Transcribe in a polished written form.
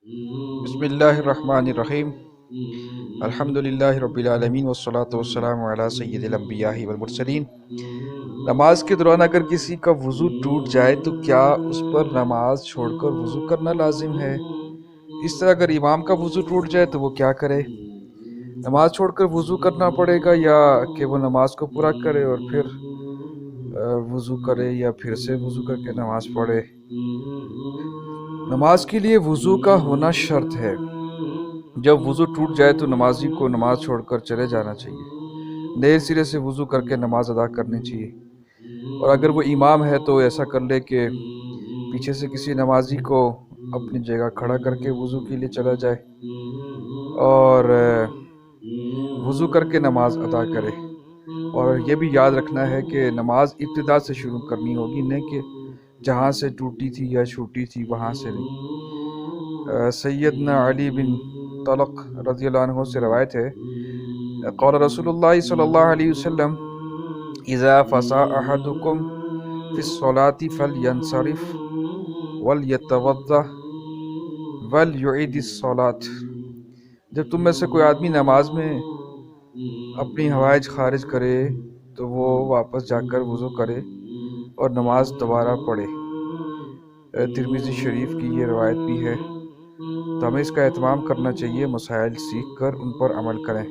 بسم اللہ الرحمن الرحیم الحمدللہ رب العالمین والصلاة والسلام علی سید الانبیاء والمرسلین۔ نماز کے دوران اگر کسی کا وضو ٹوٹ جائے تو کیا اس پر نماز چھوڑ کر وضو کرنا لازم ہے؟ اس طرح اگر امام کا وضو ٹوٹ جائے تو وہ کیا کرے؟ نماز چھوڑ کر وضو کرنا پڑے گا یا کہ وہ نماز کو پورا کرے اور پھر وضو کرے یا پھر سے وضو کر کے نماز پڑھے؟ نماز کے لیے وضو کا ہونا شرط ہے۔ جب وضو ٹوٹ جائے تو نمازی کو نماز چھوڑ کر چلے جانا چاہیے، نئے سرے سے وضو کر کے نماز ادا کرنی چاہیے، اور اگر وہ امام ہے تو ایسا کر لے کہ پیچھے سے کسی نمازی کو اپنی جگہ کھڑا کر کے وضو کے لیے چلا جائے اور وضو کر کے نماز ادا کرے۔ اور یہ بھی یاد رکھنا ہے کہ نماز ابتدا سے شروع کرنی ہوگی، نہ کہ جہاں سے ٹوٹی تھی یا چھوٹی تھی وہاں سے نہیں۔ سیدنا علی بن طلق رضی اللہ عنہ سے روایت ہے، قال رسول اللہ صلی اللہ علیہ وسلم اذا فسا احدکم فی الصلاة فلینصرف ولیتوضأ ولیعید الصلاة۔ جب تم میں سے کوئی آدمی نماز میں اپنی حوائج خارج کرے تو وہ واپس جا کر وضو کرے اور نماز دوبارہ پڑھے۔ ترمذی شریف کی یہ روایت بھی ہے۔ تو ہمیں اس کا اہتمام کرنا چاہیے، مسائل سیکھ کر ان پر عمل کریں۔